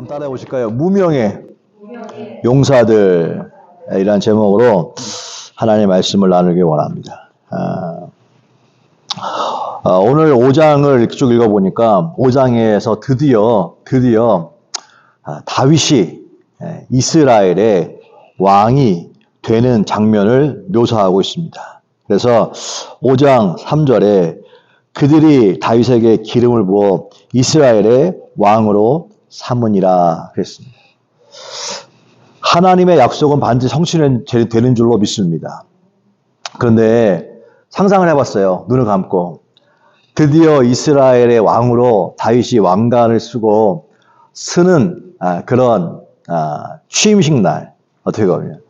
따라해 보실까요? 무명의 용사들, 이란 제목으로 하나님의 말씀을 나누기 원합니다. 오늘 5장을 쭉 읽어보니까 5장에서 드디어 다윗이 이스라엘의 왕이 되는 장면을 묘사하고 있습니다. 그래서 5장 3절에 그들이 다윗에게 기름을 부어 이스라엘의 왕으로 삼으니라 그랬습니다. 하나님의 약속은 반드시 성취되는 줄로 믿습니다. 그런데 상상을 해봤어요. 눈을 감고. 드디어 이스라엘의 왕으로 다윗이 왕관을 쓰고 쓰는 그런 취임식 날, 어떻게 보면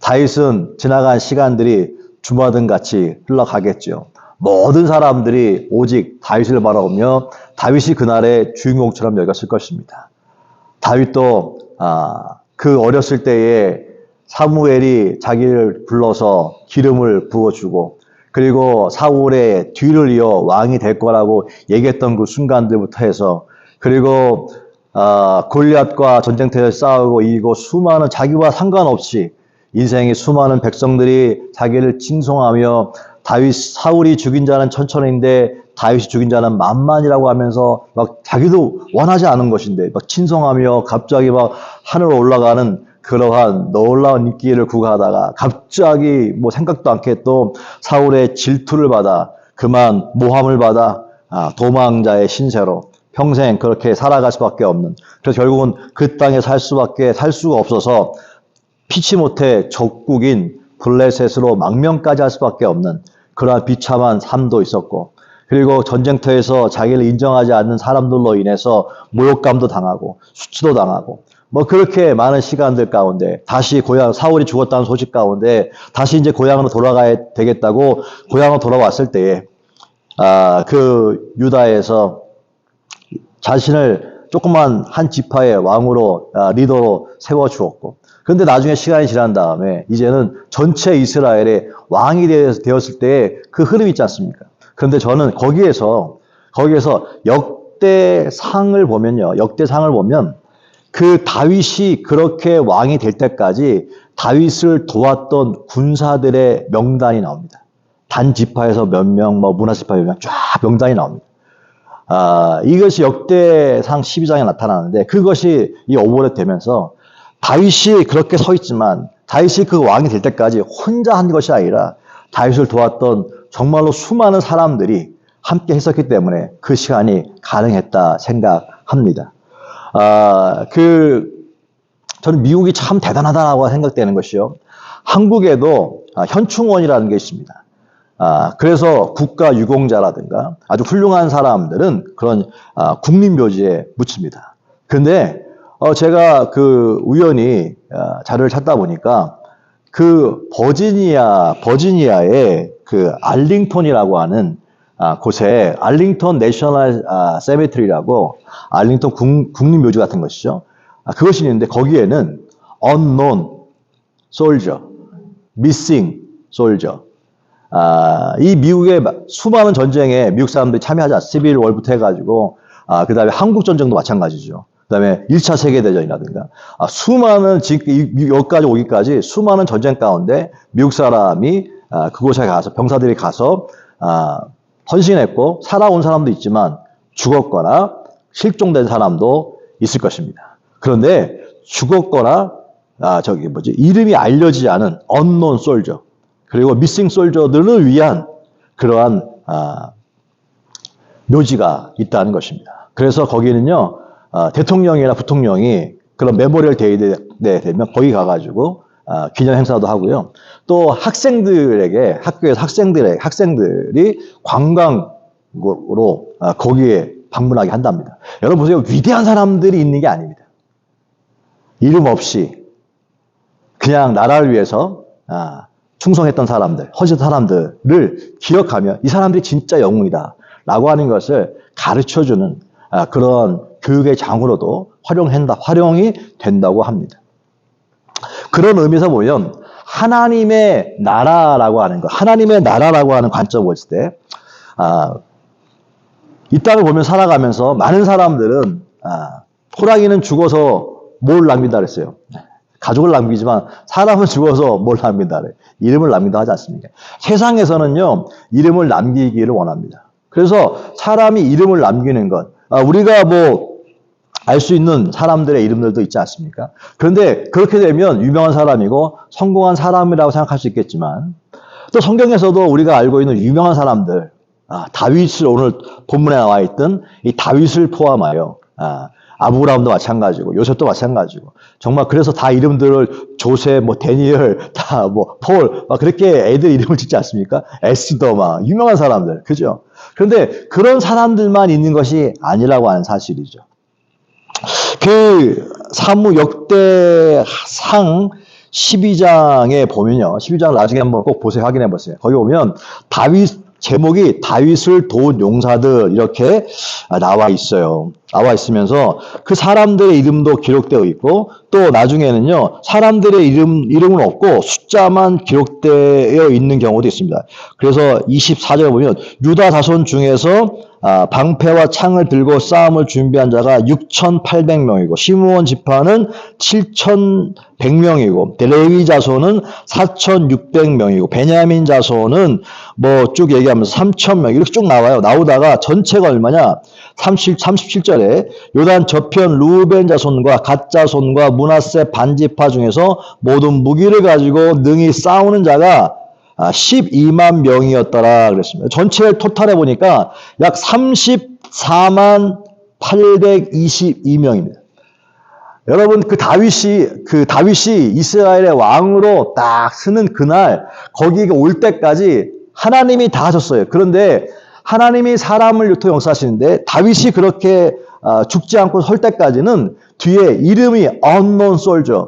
다윗은 지나간 시간들이 주마등 같이 흘러가겠죠. 모든 사람들이 오직 다윗을 바라보며 다윗이 그날의 주인공처럼 여겼을 것입니다. 다윗도 그 어렸을 때에 사무엘이 자기를 불러서 기름을 부어주고 그리고 사울의 뒤를 이어 왕이 될 거라고 얘기했던 그 순간들부터 해서 그리고 골리앗과 전쟁터에서 싸우고 이기고 수많은 자기와 상관없이 인생의 수많은 백성들이 자기를 칭송하며 다윗 사울이 죽인 자는 천천인데 다윗이 죽인 자는 만만이라고 하면서 막 자기도 원하지 않은 것인데 막 친송하며 갑자기 막 하늘로 올라가는 그러한 놀라운 인기를 구가하다가 갑자기 뭐 생각도 않게 또 사울의 질투를 받아 그만 모함을 받아 도망자의 신세로 평생 그렇게 살아갈 수밖에 없는, 그래서 결국은 그 땅에 살 수가 없어서 피치 못해 적국인 블레셋으로 망명까지 할 수밖에 없는 그러한 비참한 삶도 있었고, 그리고 전쟁터에서 자기를 인정하지 않는 사람들로 인해서 모욕감도 당하고 수치도 당하고 뭐 그렇게 많은 시간들 가운데 다시 사울이 죽었다는 소식 가운데 다시 이제 고향으로 돌아가야 되겠다고 고향으로 돌아왔을 때에 그 유다에서 자신을 조그만 한 지파의 왕으로 리더로 세워주었고, 그런데 나중에 시간이 지난 다음에 이제는 전체 이스라엘의 왕이 되었을 때의 그 흐름이 있지 않습니까? 그런데 저는 거기에서 역대상을 보면 그 다윗이 그렇게 왕이 될 때까지 다윗을 도왔던 군사들의 명단이 나옵니다. 단 지파에서 몇 명, 문하 지파 몇 명, 쫙 명단이 나옵니다. 이것이 역대상 12장에 나타나는데 그것이 이 오버랩 되면서 다윗이 그렇게 서 있지만 다윗이 그 왕이 될 때까지 혼자 한 것이 아니라 다윗을 도왔던 정말로 수많은 사람들이 함께 했었기 때문에 그 시간이 가능했다 생각합니다. 저는 미국이 참 대단하다고 생각되는 것이요. 한국에도 현충원이라는 게 있습니다. 그래서 국가유공자라든가 아주 훌륭한 사람들은 그런 국립묘지에 묻힙니다. 근데 제가 우연히 자료를 찾다 보니까 그 버지니아의 그 알링턴이라고 하는 곳에 알링턴 내셔널 세메트리라고 알링턴 국립묘지 같은 것이죠. 그것이 있는데 거기에는 unknown soldier, missing soldier, 이 미국의 수많은 전쟁에 미국 사람들이 참여하지 않습니까? 11월부터 해가지고 그 다음에 한국전쟁도 마찬가지죠. 그 다음에 1차 세계대전이라든가 수많은 여기까지 오기까지 수많은 전쟁 가운데 미국 사람이 그곳에 가서 병사들이 가서 헌신했고 살아온 사람도 있지만 죽었거나 실종된 사람도 있을 것입니다. 그런데 죽었거나 이름이 알려지지 않은 unknown soldier 그리고 미싱 솔저들을 위한 그러한 묘지가 있다는 것입니다. 그래서 거기는요 대통령이나 부통령이 그런 메모리얼 데이 되면 거기 가가지고 기념 행사도 하고요. 또 학생들에게 학교에서 학생들이 관광으로 거기에 방문하게 한답니다. 여러분 보세요. 위대한 사람들이 있는 게 아닙니다. 이름 없이 그냥 나라를 위해서 충성했던 사람들, 허지던 사람들을 기억하며 이 사람들이 진짜 영웅이다 라고 하는 것을 가르쳐주는 그런 교육의 장으로도 활용이 된다고 합니다. 그런 의미에서 보면 하나님의 나라라고 하는 관점을 볼 때 이 땅을 보면 살아가면서 많은 사람들은 호랑이는 죽어서 뭘 남긴다 그랬어요? 가족을 남기지만 사람은 죽어서 뭘 남긴다 그래요? 이름을 남긴다 하지 않습니까? 세상에서는요, 이름을 남기기를 원합니다. 그래서 사람이 이름을 남기는 것, 우리가 뭐 알 수 있는 사람들의 이름들도 있지 않습니까? 그런데 그렇게 되면 유명한 사람이고 성공한 사람이라고 생각할 수 있겠지만, 또 성경에서도 우리가 알고 있는 유명한 사람들, 다윗을 오늘 본문에 나와 있던 이 다윗을 포함하여 아브라함도 마찬가지고 요셉도 마찬가지고, 정말 그래서 다 이름들을 조셉, 뭐 데니엘, 다 뭐 폴, 막 그렇게 애들 이름을 짓지 않습니까? 에스더, 막 유명한 사람들, 그죠? 그런데 그런 사람들만 있는 것이 아니라고 하는 사실이죠. 그 사무 역대상 12장에 보면요, 12장을 나중에 한번 꼭 보세요. 확인해 보세요. 거기 보면 제목이 다윗을 도운 용사들 이렇게 나와 있어요. 나와 있으면서 그 사람들의 이름도 기록되어 있고, 또 나중에는요, 사람들의 이름은 없고 숫자만 기록되어 있는 경우도 있습니다. 그래서 24절에 보면 유다 자손 중에서 방패와 창을 들고 싸움을 준비한 자가 6,800명이고 시므온 지파는 7,100명이고 레위 자손은 4,600명이고 베냐민 자손은 뭐 쭉 얘기하면서 3,000명 이렇게 쭉 나와요. 나오다가 전체가 얼마냐? 37절에 요단 저편 루벤 자손과 갓 자손과 므낫세 반지파 중에서 모든 무기를 가지고 능히 싸우는 자가 12만 명이었더라 그랬습니다. 전체를 토탈해 보니까 약 34만 822명입니다. 여러분, 그 다윗이 이스라엘의 왕으로 딱 서는 그날, 거기에 올 때까지 하나님이 다 하셨어요. 그런데 하나님이 사람을 또 역사하시는데 다윗이 그렇게 죽지 않고 설 때까지는 뒤에 이름이 unknown soldier,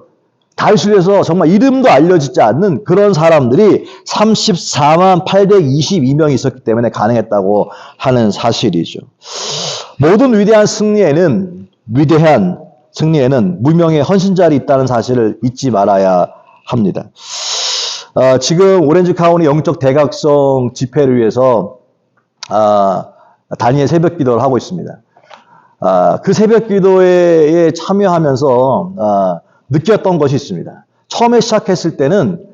다윗을 위해서 정말 이름도 알려지지 않는 그런 사람들이 34만 822명이 있었기 때문에 가능했다고 하는 사실이죠. 모든 위대한 승리에는 무명의 헌신자들이 있다는 사실을 잊지 말아야 합니다. 지금 오렌지 카운티 영적 대각성 집회를 위해서 단위의 새벽 기도를 하고 있습니다. 그 새벽 기도에 참여하면서 느꼈던 것이 있습니다. 처음에 시작했을 때는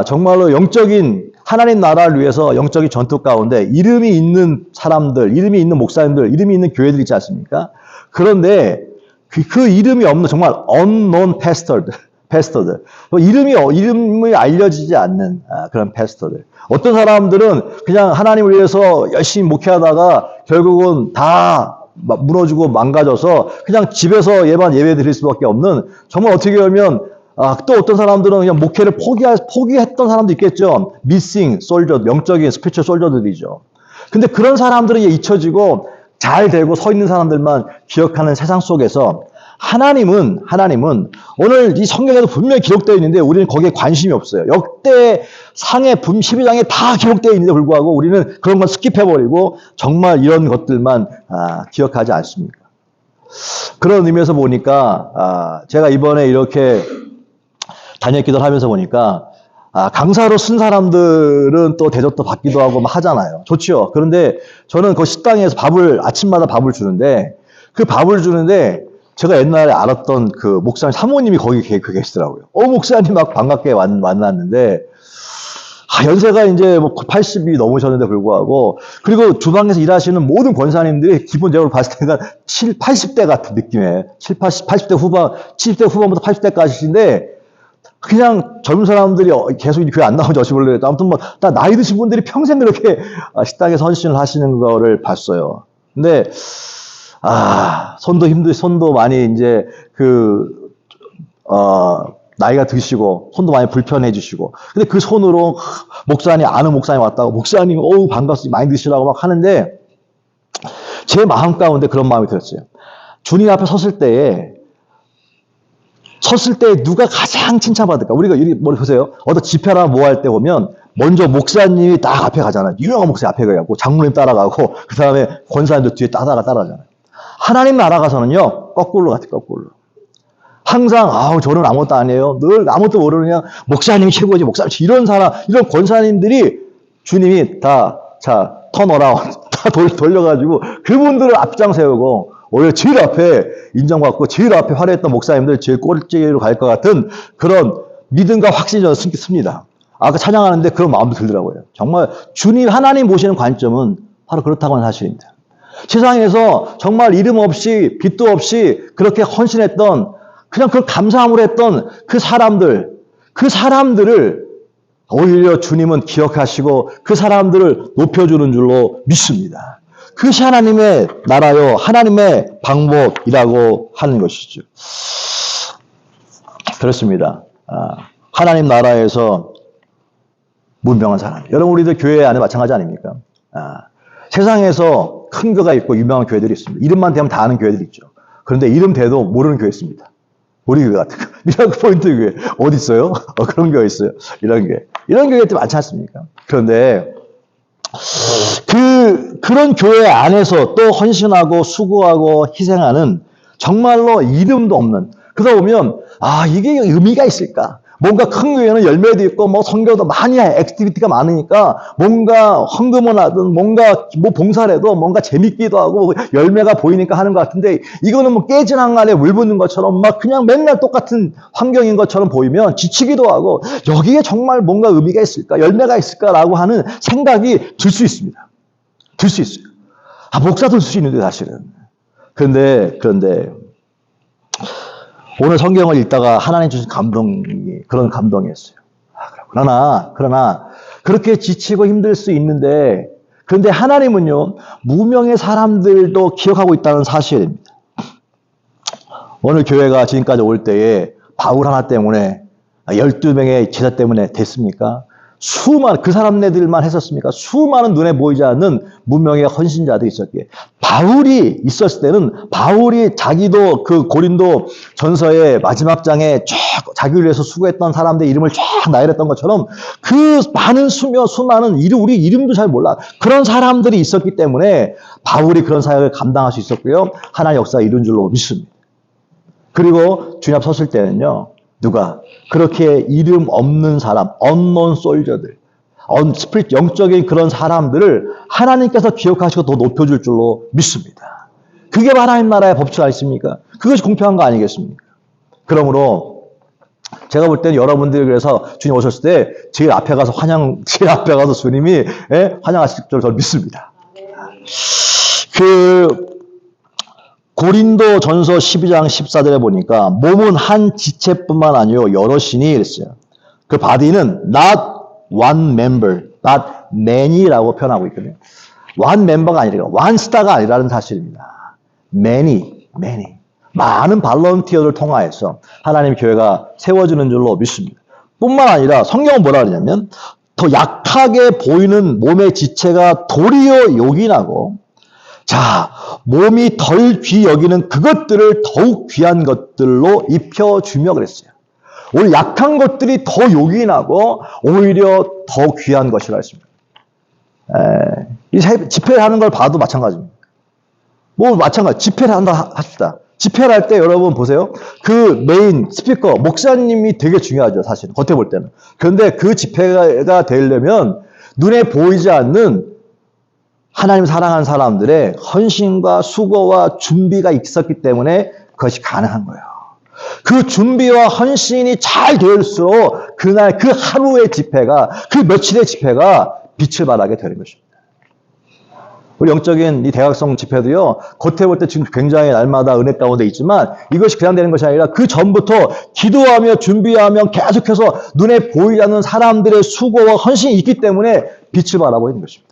정말로 영적인 하나님 나라를 위해서 영적인 전투 가운데 이름이 있는 사람들, 이름이 있는 목사님들, 이름이 있는 교회들 있지 않습니까? 그런데 그 이름이 없는 정말 unknown 패스터들, 이름이 알려지지 않는 그런 패스터들. 어떤 사람들은 그냥 하나님을 위해서 열심히 목회하다가 결국은 다 무너지고 망가져서 그냥 집에서 예배 드릴 수밖에 없는, 정말 어떻게 보면 또 어떤 사람들은 그냥 목회를 포기했던 사람도 있겠죠. 미싱 솔저, 영적인 스피리추얼 솔저들이죠. 근데 그런 사람들은 잊혀지고 잘 되고 서 있는 사람들만 기억하는 세상 속에서 하나님은 오늘 이 성경에도 분명히 기록되어 있는데 우리는 거기에 관심이 없어요. 역대 상의 12장에 다 기록되어 있는데 불구하고 우리는 그런 건 스킵해버리고 정말 이런 것들만 기억하지 않습니까? 그런 의미에서 보니까 제가 이번에 이렇게 단역 기도를 하면서 보니까 강사로 쓴 사람들은 또 대접도 받기도 하고 막 하잖아요. 좋죠. 그런데 저는 그 식당에서 아침마다 밥을 주는데, 그 밥을 주는데 제가 옛날에 알았던 그 목사님 사모님이 거기 계시더라고요. 목사님 막 반갑게 만났는데, 연세가 이제 뭐 80이 넘으셨는데 불구하고, 그리고 주방에서 일하시는 모든 권사님들이 기본적으로 봤을 때가 80대 같은 느낌이에요. 80대 후반부터 80대까지인데, 그냥 젊은 사람들이 계속 교회 안 나오는지 어찌 몰라요. 아무튼 다 나이 드신 분들이 평생 그렇게 식당에서 헌신을 하시는 거를 봤어요. 근데, 손도 많이 이제 나이가 드시고, 손도 많이 불편해지시고. 근데 그 손으로 아는 목사님 왔다고, 목사님, 반갑습니다. 많이 드시라고 막 하는데, 제 마음 가운데 그런 마음이 들었어요. 주님 앞에 섰을 때 누가 가장 칭찬받을까? 우리가 보세요. 어떤 집회나 뭐 할 때 보면, 먼저 목사님이 딱 앞에 가잖아요. 유명한 목사님 앞에 가고, 장로님 따라가고, 그 다음에 권사님들 뒤에 따라가잖아요. 하나님 나라 가서는요, 거꾸로 같아요, 거꾸로. 항상, 저는 아무것도 아니에요. 늘 아무것도 모르느냐. 목사님이 최고지, 목사님. 이런 권사님들이 주님이 턴어라운드, 다 돌려가지고 그분들을 앞장 세우고, 오히려 제일 앞에 인정받고 제일 앞에 화려했던 목사님들 제일 꼴찌로 갈 것 같은 그런 믿음과 확신이 저는 씁니다. 아까 찬양하는데 그런 마음도 들더라고요. 정말 주님 하나님 보시는 관점은 바로 그렇다고 하는 사실입니다. 세상에서 정말 이름 없이 빛도 없이 그렇게 헌신했던 그냥 그 감사함으로 했던 그 사람들을 오히려 주님은 기억하시고 그 사람들을 높여주는 줄로 믿습니다. 그것이 하나님의 나라요, 하나님의 방법이라고 하는 것이죠. 그렇습니다. 하나님 나라에서 문명한 사람. 여러분, 우리들 교회 안에 마찬가지 아닙니까? 세상에서 큰 교회가 있고 유명한 교회들이 있습니다. 이름만 대면 다 아는 교회들이 있죠. 그런데 이름 대도 모르는 교회 있습니다. 우리 교회 같은 거. 미라클 포인트 교회. 어디 있어요? 그런 교회 있어요. 이런 교회. 이런 교회들 많지 않습니까? 그런데 그런 교회 안에서 또 헌신하고 수고하고 희생하는 정말로 이름도 없는, 그러다 보면 이게 의미가 있을까? 뭔가 큰 교회는 열매도 있고 뭐 선교도 많이 해, 액티비티가 많으니까 뭔가 헌금을 하든 뭔가 뭐 봉사를 해도 뭔가 재밌기도 하고 열매가 보이니까 하는 것 같은데, 이거는 뭐 깨진 항아리에 물 붓는 것처럼 막 그냥 맨날 똑같은 환경인 것처럼 보이면 지치기도 하고, 여기에 정말 뭔가 의미가 있을까, 열매가 있을까라고 하는 생각이 들 수 있습니다. 들 수 있어요. 목사도 들 수 있는데 사실은. 그런데 오늘 성경을 읽다가 하나님 주신 그런 감동이었어요. 그러나 그렇게 지치고 힘들 수 있는데, 그런데 하나님은요, 무명의 사람들도 기억하고 있다는 사실입니다. 오늘 교회가 지금까지 올 때에 바울 하나 때문에 12명의 제자 때문에 됐습니까? 그 사람네들만 했었습니까? 수많은 눈에 보이지 않는 무명의 헌신자들이 있었기에, 바울이 있었을 때는 바울이 자기도 그 고린도 전서의 마지막 장에 자기를 위해서 수고했던 사람들 이름을 쫙 나열했던 것처럼 그 많은 수많은 우리 이름도 잘 몰라. 그런 사람들이 있었기 때문에 바울이 그런 사역을 감당할 수 있었고요. 하나님의 역사가 이룬 줄로 믿습니다. 그리고 주님 앞 섰을 때는요, 누가 그렇게 이름 없는 사람, unknown soldier들, 영적인 그런 사람들을 하나님께서 기억하시고 더 높여줄 줄로 믿습니다. 그게 하나님 나라의 법칙 아니십니까? 그것이 공평한 거 아니겠습니까? 그러므로 제가 볼 때는 여러분들이 그래서 주님 오셨을 때 제일 앞에 가서 주님이 환영하실 줄로 저는 믿습니다. 고린도 전서 12장 14절에 보니까 몸은 한 지체뿐만 아니요 여러 신이 그랬어요. 그 body는 not one member, not many라고 표현하고 있거든요. one member가 아니라 one star가 아니라는 사실입니다. many. 많은 발런티어를 통하여서 하나님 교회가 세워지는 줄로 믿습니다. 뿐만 아니라 성경은 뭐라 그러냐면 더 약하게 보이는 몸의 지체가 도리어 요긴하고, 몸이 덜 귀 여기는 그것들을 더욱 귀한 것들로 입혀주며 그랬어요. 오히려 약한 것들이 더 요긴하고 오히려 더 귀한 것이라 했습니다. 이 집회를 하는 걸 봐도 마찬가지입니다. 집회를 한다 합시다. 집회를 할 때 여러분 보세요. 그 메인 스피커, 목사님이 되게 중요하죠, 사실은. 겉에 볼 때는. 그런데 그 집회가 되려면 눈에 보이지 않는 하나님 사랑하는 사람들의 헌신과 수고와 준비가 있었기 때문에 그것이 가능한 거예요. 그 준비와 헌신이 잘 될수록 그날 그 하루의 집회가, 그 며칠의 집회가 빛을 발하게 되는 것입니다. 우리 영적인 이 대각성 집회도요, 겉에 볼 때 지금 굉장히 날마다 은혜 가운데 있지만 이것이 그냥 되는 것이 아니라 그 전부터 기도하며 준비하며 계속해서 눈에 보이지 않는 사람들의 수고와 헌신이 있기 때문에 빛을 발하고 있는 것입니다.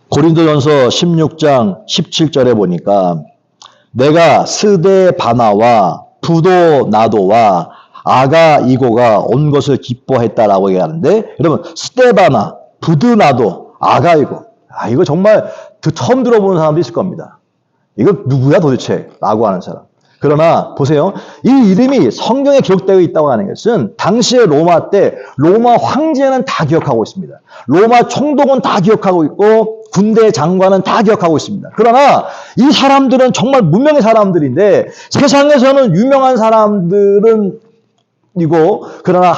고린도전서 16장 17절에 보니까 내가 스데바나와 부도나도와 아가이고가 온 것을 기뻐했다라고 얘기하는데, 여러분 스데바나, 부도나도, 아가이고, 이거 정말 처음 들어보는 사람도 있을 겁니다. 이거 누구야 도대체? 라고 하는 사람. 그러나 보세요. 이 이름이 성경에 기록되어 있다고 하는 것은 당시의 로마 때 로마 황제는 다 기억하고 있습니다. 로마 총독은 다 기억하고 있고 군대 장관은 다 기억하고 있습니다. 그러나 이 사람들은 정말 무명의 사람들인데 세상에서는 유명한 사람들은 이고, 그러나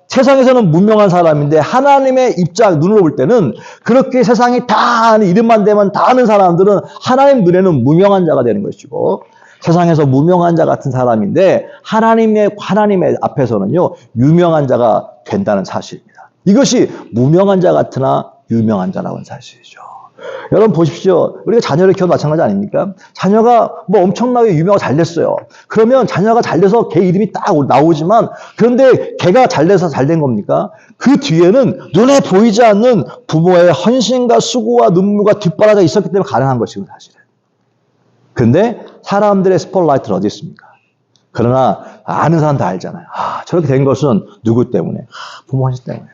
세상에서는 무명한 사람인데 하나님의 입장 눈으로 볼 때는 그렇게 세상이 다 아는 이름만 대면 다 아는 사람들은 하나님 눈에는 무명한 자가 되는 것이고 세상에서 무명한 자 같은 사람인데 하나님의 앞에서는요 유명한 자가 된다는 사실입니다. 이것이 무명한 자 같으나 유명한 자라고 하는 사실이죠. 여러분 보십시오. 우리가 자녀를 키워도 마찬가지 아닙니까? 자녀가 뭐 엄청나게 유명하고 잘 됐어요. 그러면 자녀가 잘 돼서 걔 이름이 딱 나오지만 그런데 걔가 잘 돼서 잘 된 겁니까? 그 뒤에는 눈에 보이지 않는 부모의 헌신과 수고와 눈물과 뒷바라지가 있었기 때문에 가능한 것이고 사실은. 그런데 사람들의 스포트라이트는 어디 있습니까? 그러나 아는 사람 다 알잖아요. 저렇게 된 것은 누구 때문에? 부모 헌신 때문에.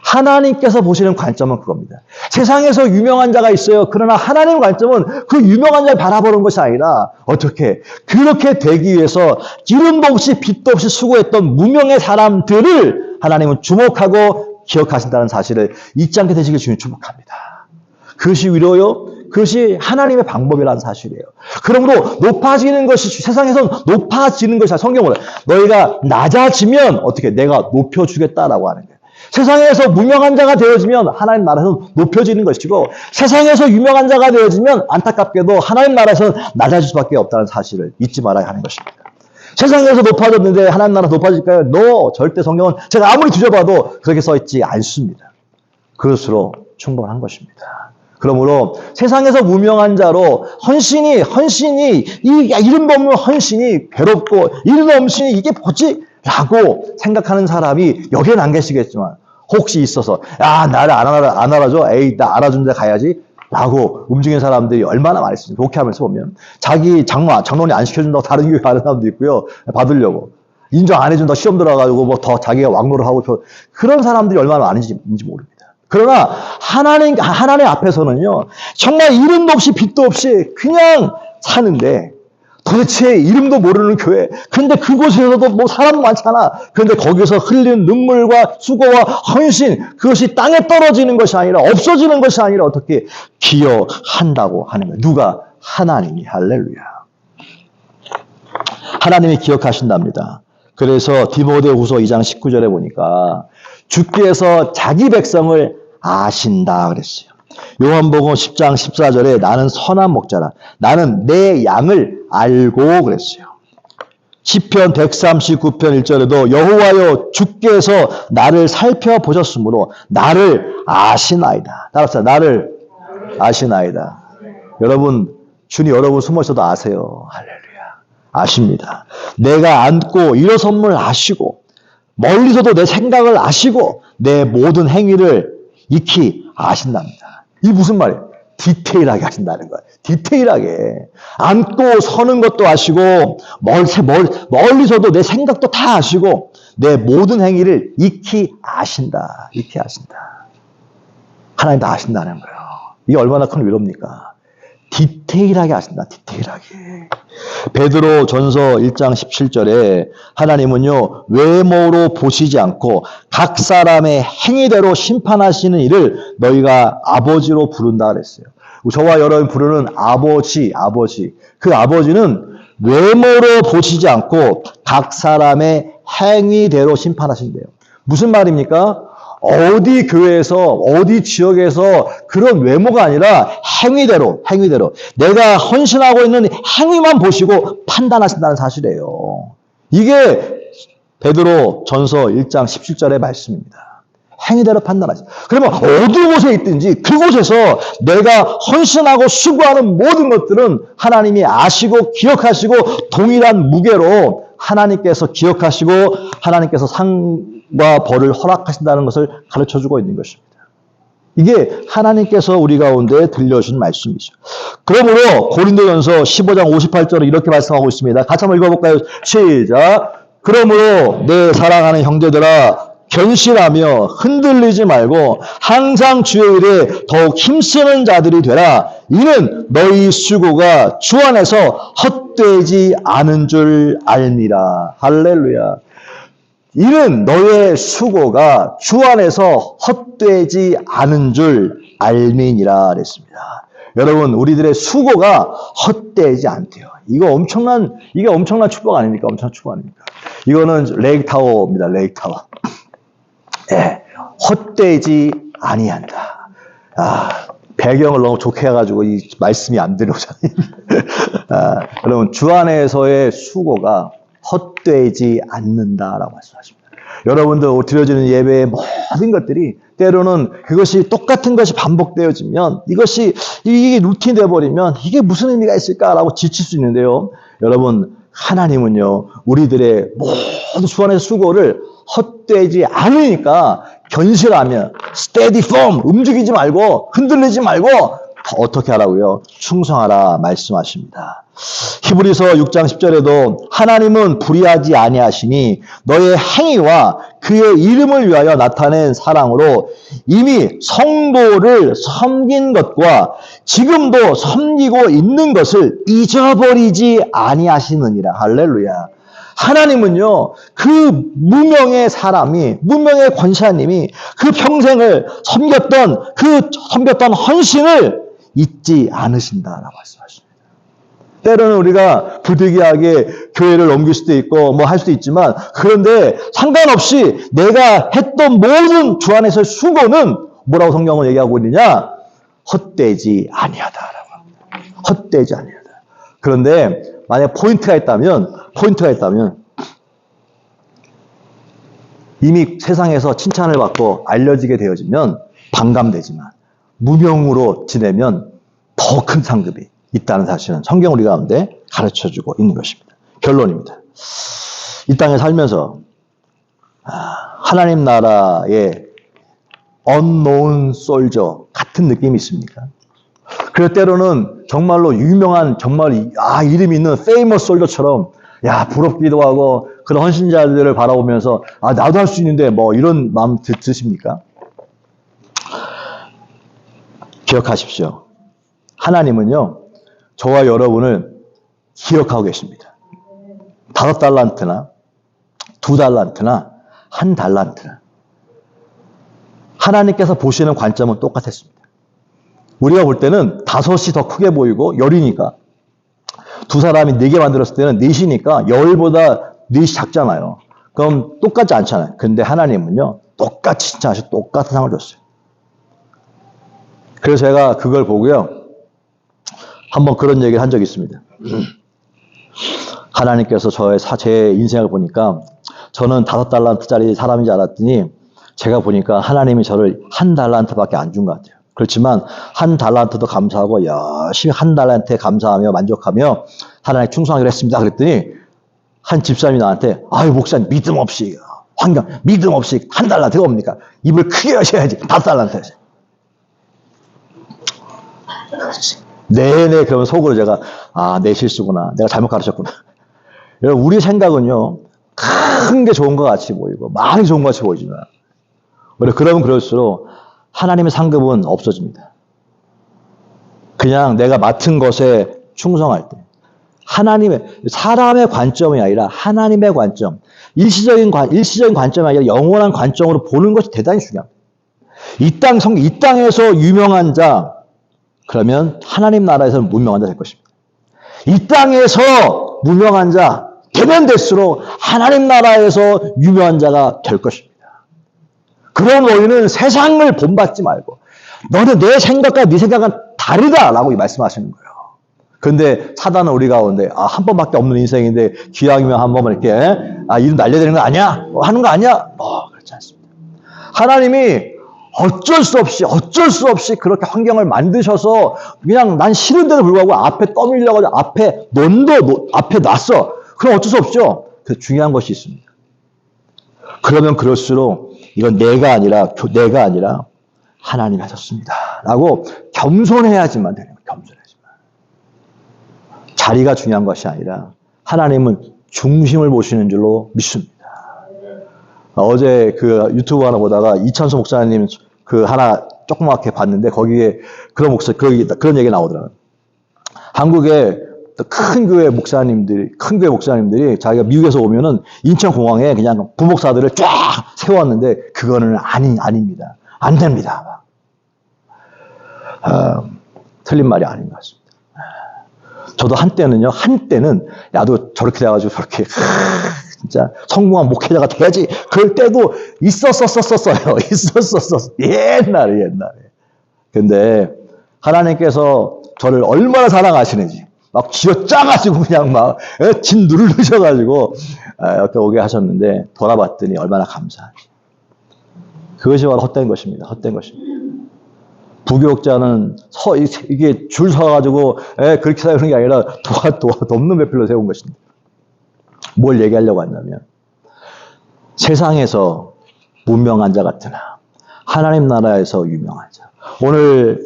하나님께서 보시는 관점은 그겁니다. 세상에서 유명한 자가 있어요. 그러나 하나님의 관점은 그 유명한 자를 바라보는 것이 아니라 어떻게 그렇게 되기 위해서 기름도 없이 빛도 없이 수고했던 무명의 사람들을 하나님은 주목하고 기억하신다는 사실을 잊지 않게 되시길 주님 축복합니다. 그것이 위로요. 그것이 하나님의 방법이라는 사실이에요. 그러므로 높아지는 것이 세상에선 높아지는 것이 성경으로 너희가 낮아지면 어떻게 내가 높여주겠다라고 하는 거예요. 세상에서 무명한 자가 되어지면 하나님 나라에서는 높여지는 것이고 세상에서 유명한 자가 되어지면 안타깝게도 하나님 나라에서는 낮아질 수밖에 없다는 사실을 잊지 말아야 하는 것입니다. 세상에서 높아졌는데 하나님 나라 높아질까요? 절대 성경은 제가 아무리 뒤져봐도 그렇게 써있지 않습니다. 그것으로 충분한 것입니다. 그러므로 세상에서 무명한 자로 헌신이 이름도 없는 헌신이 괴롭고 이름도 없는 헌신이 이게 뭐지? 라고 생각하는 사람이 여기는 안 계시겠지만 혹시 있어서 나를 안 알아줘? 에이 나 알아준 데 가야지 라고 움직이는 사람들이 얼마나 많이 있습니다. 목회하면서 보면 자기 장로님 안 시켜준다고 다른 교회 가는 사람도 있고요. 받으려고 인정 안 해준다고 시험 들어가지고 뭐 더 자기가 왕노를 하고 그런 사람들이 얼마나 많은지 모릅니다. 그러나 하나님 앞에서는요 정말 이름도 없이 빛도 없이 그냥 사는데 도대체 이름도 모르는 교회. 근데 그곳에서도 뭐 사람 많잖아. 그런데 거기서 흘리는 눈물과 수고와 헌신, 그것이 땅에 떨어지는 것이 아니라 없어지는 것이 아니라 어떻게 기여한다고 하는 거예요. 누가? 하나님이. 할렐루야. 하나님이 기억하신답니다. 그래서 디모데후서 2장 19절에 보니까 주께서 자기 백성을 아신다 그랬어요. 요한복음 10장 14절에 나는 선한 목자라. 나는 내 양을 알고 그랬어요. 시편 139편 1절에도 여호와여 주께서 나를 살펴보셨으므로 나를 아시나이다. 따라서 나를 아시나이다. 여러분 주님 여러분 숨어 있어도 아세요. 할렐루야. 아십니다. 내가 앉고 일어선물 아시고 멀리서도 내 생각을 아시고 내 모든 행위를 익히 아신답니다. 이 무슨 말이에요? 디테일하게 하신다는 거예요. 디테일하게. 앉고 서는 것도 아시고 멀리서도 내 생각도 다 아시고 내 모든 행위를 익히 아신다. 익히 아신다. 하나님 다 아신다는 거예요. 이게 얼마나 큰 위로입니까? 디테일하게 아신다. 디테일하게. 베드로 전서 1장 17절에 하나님은요 외모로 보시지 않고 각 사람의 행위대로 심판하시는 이를 너희가 아버지로 부른다 그랬어요. 저와 여러분 부르는 아버지. 그 아버지는 외모로 보시지 않고 각 사람의 행위대로 심판하신대요. 무슨 말입니까? 어디 교회에서 어디 지역에서 그런 외모가 아니라 행위대로 내가 헌신하고 있는 행위만 보시고 판단하신다는 사실이에요. 이게 베드로 전서 1장 17절의 말씀입니다. 행위대로 판단하시. 그러면 어느 곳에 있든지 그곳에서 내가 헌신하고 수고하는 모든 것들은 하나님이 아시고 기억하시고 동일한 무게로 하나님께서 기억하시고 하나님께서 상과 벌을 허락하신다는 것을 가르쳐주고 있는 것입니다. 이게 하나님께서 우리 가운데 들려주신 말씀이죠. 그러므로 고린도전서 15장 58절을 이렇게 말씀하고 있습니다. 같이 한번 읽어볼까요? 시작. 그러므로 내 사랑하는 형제들아 견실하며 흔들리지 말고 항상 주의 일에 더욱 힘쓰는 자들이 되라. 이는 너희 수고가 주 안에서 헛되지 않은 줄 알미라. 할렐루야. 이는 너의 수고가 주 안에서 헛되지 않은 줄 알미니라 그랬습니다. 여러분 우리들의 수고가 헛되지 않대요. 이게 엄청난 축복 아닙니까? 엄청난 축복 아닙니까? 이거는 레이크타워입니다. 레이크타워. 예, 헛되지 아니한다. 아, 배경을 너무 좋게 해가지고 이 말씀이 안 들어오잖아요. 여러분, 주 안에서의 수고가 헛되지 않는다라고 말씀하십니다. 여러분들 드려지는 예배의 모든 것들이 때로는 그것이 똑같은 것이 반복되어지면 이게 루틴 되어버리면 이게 무슨 의미가 있을까라고 지칠 수 있는데요. 여러분, 하나님은요, 우리들의 모든 주 안에서 수고를 헛되지 않으니까 견실하면 steady firm, 움직이지 말고 흔들리지 말고 어떻게 하라고요? 충성하라 말씀하십니다. 히브리서 6장 10절에도 하나님은 불의하지 아니하시니 너의 행위와 그의 이름을 위하여 나타낸 사랑으로 이미 성도를 섬긴 것과 지금도 섬기고 있는 것을 잊어버리지 아니하시느니라. 할렐루야. 하나님은요, 그 무명의 사람이, 무명의 권사님이 그 평생을 섬겼던 헌신을 잊지 않으신다라고 말씀하십니다. 때로는 우리가 부득이하게 교회를 옮길 수도 있고 뭐 할 수도 있지만, 그런데 상관없이 내가 했던 모든 주 안에서의 수고는 뭐라고 성경은 얘기하고 있느냐? 헛되지 아니하다라고 합니다. 헛되지 아니하다. 그런데 만약 포인트가 있다면 이미 세상에서 칭찬을 받고 알려지게 되어지면 반감되지만 무명으로 지내면 더 큰 상급이 있다는 사실은 성경 우리 가운데 가르쳐주고 있는 것입니다. 결론입니다. 이 땅에 살면서 하나님 나라의 unknown soldier 같은 느낌이 있습니까? 그럴 때로는 정말로 유명한, 정말 이름이 있는 famous soldier처럼 부럽기도 하고 그런 헌신자들을 바라보면서 나도 할 수 있는데 뭐 이런 마음 드십니까? 기억하십시오. 하나님은요, 저와 여러분을 기억하고 계십니다. 5달란트나 2달란트나 1달란트나 하나님께서 보시는 관점은 똑같았습니다. 우리가 볼 때는 5이 더 크게 보이고 열이니까, 2사람이 4개 만들었을 때는 4이니까 열보다 4이 작잖아요. 그럼 똑같지 않잖아요. 근데 하나님은요, 똑같이 칭찬하시고 똑같은 상을 줬어요. 그래서 제가 그걸 보고요, 한번 그런 얘기를 한 적이 있습니다. 하나님께서 제 인생을 보니까 저는 5달란트짜리 사람인 줄 알았더니 제가 보니까 하나님이 저를 1달란트밖에 안 준 것 같아요. 그렇지만 1달란트도 감사하고 열심히 1달란트에 감사하며 만족하며 하나님 충성하기로 했습니다. 그랬더니 한 집사님이 나한테 목사님 믿음 없이 1달란트가 뭡니까? 입을 크게 하셔야지 5달란트 하세요. 네네, 그러면 속으로 제가 내 실수구나, 내가 잘못 가르쳤구나. 여러분, 우리 생각은요, 큰 게 좋은 것 같이 보이고 많이 좋은 것 같이 보이지만 그러면 그럴수록 하나님의 상급은 없어집니다. 그냥 내가 맡은 것에 충성할 때 사람의 관점이 아니라 하나님의 관점, 일시적인 관점이 아니라 영원한 관점으로 보는 것이 대단히 중요합니다. 이 땅에서 유명한 자, 그러면 하나님 나라에서는 무명한 자 될 것입니다. 이 땅에서 무명한 자 되면 될수록 하나님 나라에서 유명한 자가 될 것입니다. 그런 원리는 세상을 본받지 말고 너는 내 생각과 네 생각은 다르다라고 말씀하시는 거예요. 그런데 사단은 우리 가운데 한 번밖에 없는 인생인데 기왕이면 한 번만 이렇게 이름 날려야 되는 거 아니야? 하는 거 아니야? 그렇지 않습니다. 하나님이 어쩔 수 없이 그렇게 환경을 만드셔서 그냥 난 싫은데도 불구하고 앞에 떠밀려가지고 앞에 놨어. 그럼 어쩔 수 없죠. 그래서 중요한 것이 있습니다. 그러면 그럴수록 이건 내가 아니라 하나님이 하셨습니다. 라고 겸손해야지만 되는 거예요. 겸손해야지만. 자리가 중요한 것이 아니라 하나님은 중심을 보시는 줄로 믿습니다. 어제 그 유튜브 하나 보다가 이찬수 목사님 하나 조그맣게 봤는데 거기에 그런 얘기 나오더라고요. 한국에 큰 교회 목사님들이 자기가 미국에서 오면은 인천공항에 그냥 부목사들을 쫙 세웠는데 그거는 아닙니다. 안 됩니다. 틀린 말이 아닌 것 같습니다. 저도 한때는 나도 저렇게 돼가지고 저렇게 진짜 성공한 목회자가 돼야지. 그럴 때도 있었었어요. 있었었어. 옛날에. 근데 하나님께서 저를 얼마나 사랑하시는지 막 쥐어짜가지고 그냥 막 진 누르셔가지고 이렇게 오게 하셨는데 돌아봤더니 얼마나 감사한지. 그것이 바로 헛된 것입니다. 헛된 것입니다. 부교육자는 이게 줄 서가지고 그렇게 세우는 게 아니라 돕는 배필로 세운 것입니다. 뭘 얘기하려고 한다면 세상에서 무명한 자 같으나 하나님 나라에서 유명한 자. 오늘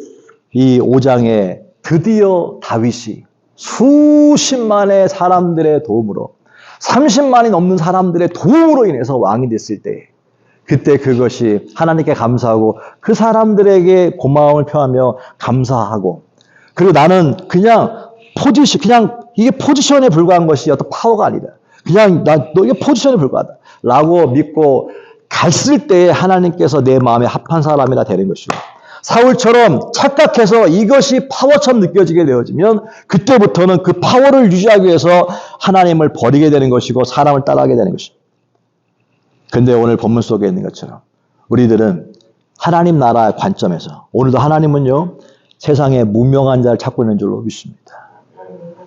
이 5장에 드디어 다윗이 수십만의 사람들의 도움으로 30만이 넘는 사람들의 도움으로 인해서 왕이 됐을 때 그때 그것이 하나님께 감사하고 그 사람들에게 고마움을 표하며 감사하고 그리고 나는 그냥 이게 포지션에 불과한 것이 어떤 파워가 아니다. 그냥 너 이게 포지션에 불과하다. 라고 믿고 갔을 때 하나님께서 내 마음에 합한 사람이라 되는 것이고 사울처럼 착각해서 이것이 파워처럼 느껴지게 되어지면 그때부터는 그 파워를 유지하기 위해서 하나님을 버리게 되는 것이고 사람을 따라가게 되는 것입니다. 근데 오늘 본문 속에 있는 것처럼 우리들은 하나님 나라의 관점에서 오늘도 하나님은요 세상에 무명한 자를 찾고 있는 줄로 믿습니다.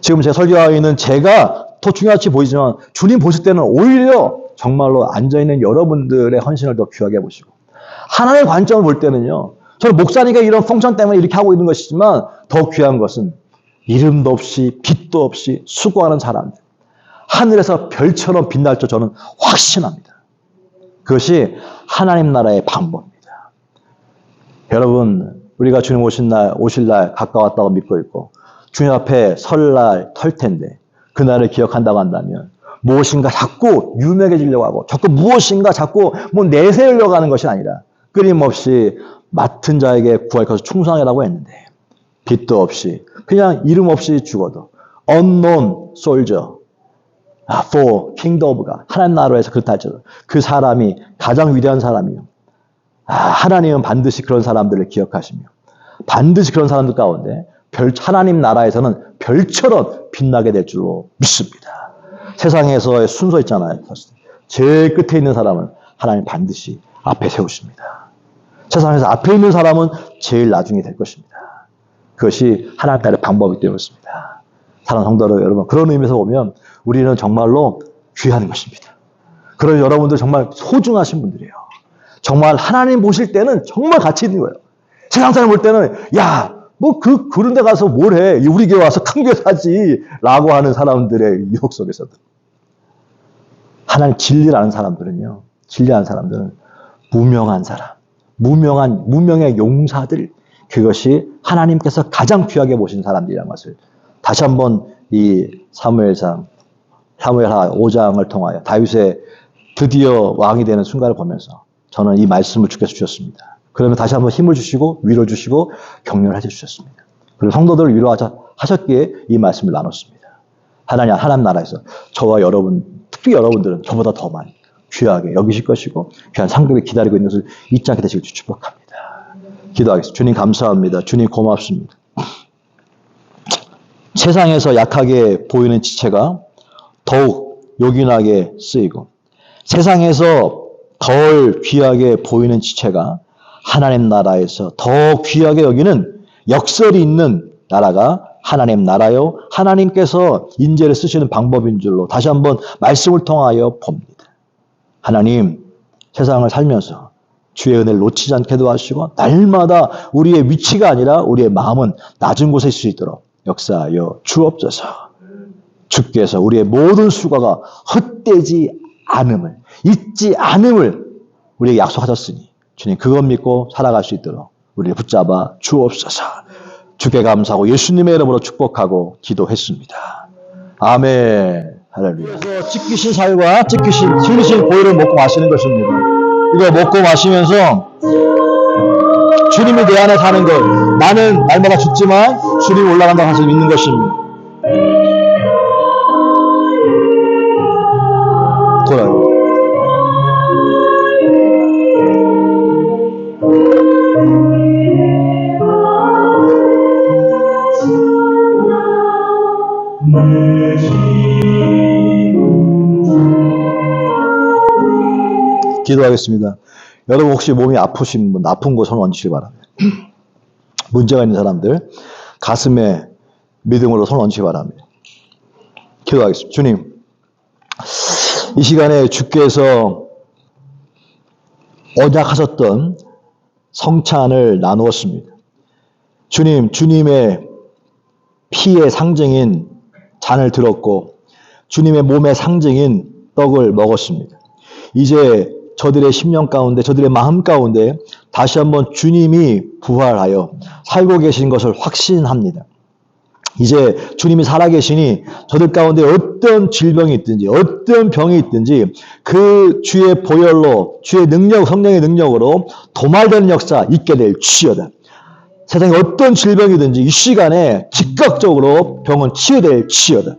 지금 제 설교하고 있는 제가 더 중요하지 보이지만 주님 보실 때는 오히려 정말로 앉아있는 여러분들의 헌신을 더 귀하게 보시고 하나님의 관점을 볼 때는요 저는 목사니까 이런 펑션 때문에 이렇게 하고 있는 것이지만 더 귀한 것은 이름도 없이 빛도 없이 수고하는 사람들 하늘에서 별처럼 빛날 줄 저는 확신합니다. 그것이 하나님 나라의 방법입니다. 여러분 우리가 주님 오실 날 가까웠다고 믿고 있고 주님 앞에 설 날 털 텐데 그날을 기억한다고 한다면 무엇인가 자꾸 유명해지려고 하고 자꾸 무엇인가 자꾸 내세우려고 하는 것이 아니라 끊임없이 맡은 자에게 구할 것을 충성하라고 했는데 빛도 없이 그냥 이름 없이 죽어도 unknown soldier for kingdom of God 하나님 나라에서 그렇다 할지라도 그 사람이 가장 위대한 사람이요. 하나님은 반드시 그런 사람들을 기억하시며 반드시 그런 사람들 가운데 하나님 나라에서는 별처럼 빛나게 될 줄로 믿습니다. 세상에서의 순서 있잖아요. 제일 끝에 있는 사람은 하나님 반드시 앞에 세우십니다. 세상에서 앞에 있는 사람은 제일 나중에 될 것입니다. 그것이 하나님 나라의 방법이 되었습니다. 사랑하는 성도 여러분, 그런 의미에서 보면 우리는 정말로 귀한 것입니다. 그런 여러분들 정말 소중하신 분들이에요. 정말 하나님 보실 때는 정말 가치 있는 거예요. 세상 사람 볼 때는 그런 데 가서 뭘 해? 우리 교회 와서 큰 교회 사지. 라고 하는 사람들의 유혹 속에서도. 하나님 진리를 아는 사람들은요. 진리 아는 사람들은 무명한 사람. 무명의 용사들. 그것이 하나님께서 가장 귀하게 보신 사람들이라는 것을 다시 한번 이 사무엘하 5장을 통하여 다윗의 드디어 왕이 되는 순간을 보면서 저는 이 말씀을 주께서 주셨습니다. 그러면 다시 한번 힘을 주시고 위로 주시고 격려를 해주셨습니다. 그리고 성도들을 위로하셨기에 이 말씀을 나눴습니다. 하나님 나라에서 저와 여러분, 특히 여러분들은 저보다 더 많이 귀하게 여기실 것이고 귀한 상급이 기다리고 있는 것을 잊지 않게 되시길 축복합니다. 기도하겠습니다. 주님 감사합니다. 주님 고맙습니다. 세상에서 약하게 보이는 지체가 더욱 요긴하게 쓰이고 세상에서 덜 귀하게 보이는 지체가 하나님 나라에서 더 귀하게 여기는 역설이 있는 나라가 하나님 나라요. 하나님께서 인재를 쓰시는 방법인 줄로 다시 한번 말씀을 통하여 봅니다. 하나님, 세상을 살면서 주의 은혜를 놓치지 않게 도와주시고 날마다 우리의 위치가 아니라 우리의 마음은 낮은 곳에 있을 수 있도록 역사하여 주옵소서. 주께서 우리의 모든 수고가 헛되지 않음을, 잊지 않음을 우리에게 약속하셨으니 주님 그것 믿고 살아갈 수 있도록 우리를 붙잡아 주옵소서. 주께 감사하고 예수님의 이름으로 축복하고 기도했습니다. 아멘. 할렐루야. 그래서 찢기신 살과 질리신 보혈을 먹고 마시는 것입니다. 이거 먹고 마시면서 주님이 내 안에 사는 것, 나는 날마다 죽지만 주님이 올라간다고 하셔서 믿는 것입니다. 돌아요. 내 기도하겠습니다. 여러분 혹시 몸이 아프신 분, 아픈 곳 손 얹으시기 바랍니다. 문제가 있는 사람들 가슴에 믿음으로 손 얹으시기 바랍니다. 기도하겠습니다. 주님, 이 시간에 주께서 언약하셨던 성찬을 나누었습니다. 주님, 주님의 피의 상징인 잔을 들었고 주님의 몸의 상징인 떡을 먹었습니다. 이제 저들의 심령 가운데, 저들의 마음 가운데 다시 한번 주님이 부활하여 살고 계신 것을 확신합니다. 이제 주님이 살아계시니 저들 가운데 어떤 질병이 있든지 어떤 병이 있든지 그 주의 보혈로, 주의 능력, 성령의 능력으로 도말되는 역사 있게 될 주여다. 세상에 어떤 질병이든지 이 시간에 즉각적으로 병은 치유될 주여다.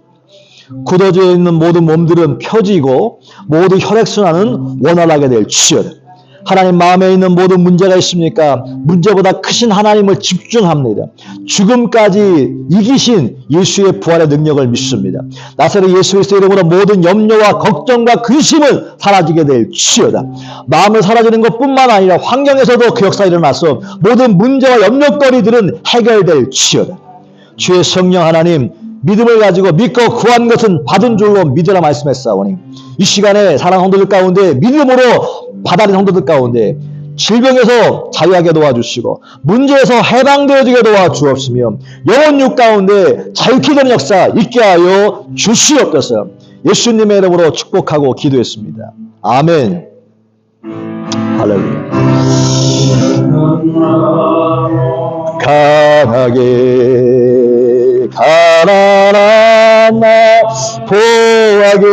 굳어져 있는 모든 몸들은 펴지고 모든 혈액순환은 원활하게 될 주여다. 하나님 마음에 있는 모든 문제가 있습니까? 문제보다 크신 하나님을 집중합니다. 죽음까지 이기신 예수의 부활의 능력을 믿습니다. 나사렛 예수 그리스도의 이름으로 모든 염려와 걱정과 근심은 사라지게 될 주여다. 마음을 사라지는 것뿐만 아니라 환경에서도 그 역사가 일어나서 모든 문제와 염려거리들은 해결될 주여다. 주의 성령 하나님, 믿음을 가지고 믿고 구한 것은 받은 줄로 믿으라 말씀했사오니 이 시간에 사랑하는 성도들 가운데 믿음으로 받아들인 성도들 가운데 질병에서 자유하게 도와주시고 문제에서 해방되어지게 도와주옵시며 영혼육 가운데 자유케 되는 역사 있게 하여 주시옵소서. 예수님의 이름으로 축복하고 기도했습니다. 아멘. 할렐루야. 강하게 가난한 나 보하게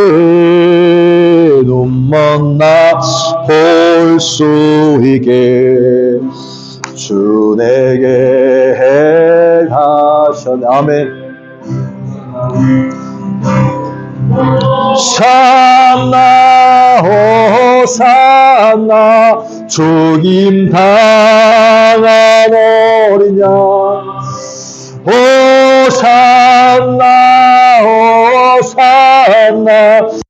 눈먼 나 볼 수 있게 주 내게 행하셨네. 아멘. 호산나 호산나 죽임 당한 어린 양 호산나 호산나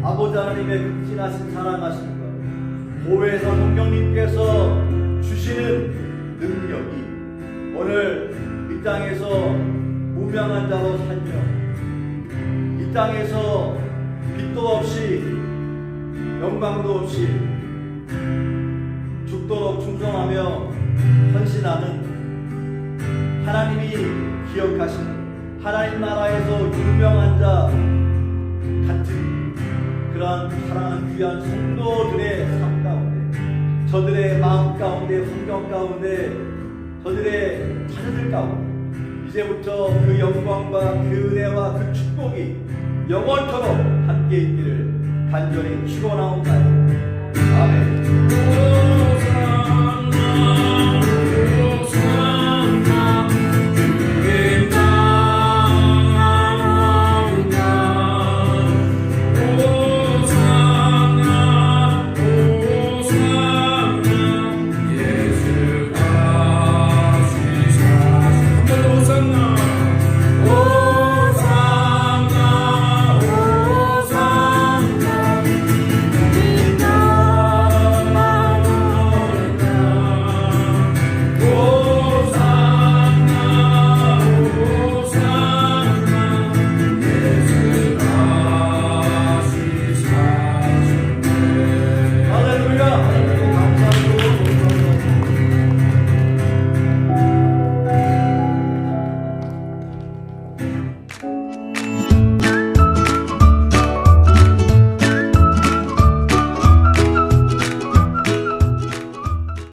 아버지 하나님의 극진하신 사랑하심과 보혜사 성령님께서 주시는 능력이 오늘 이 땅에서 무명한 자로 살며 이 땅에서 빛도 없이 영광도 없이 죽도록 충성하며 헌신하는 하나님이 기억하시는 하나님 나라에서 유명한 자 같은 그런 사랑하는 귀한 성도들의 삶 가운데, 저들의 마음 가운데, 환경 가운데, 저들의 자녀들 가운데 이제부터 그 영광과 그 은혜와 그 축복이 영원토록 함께 있기를 간절히 축원하옵나이다.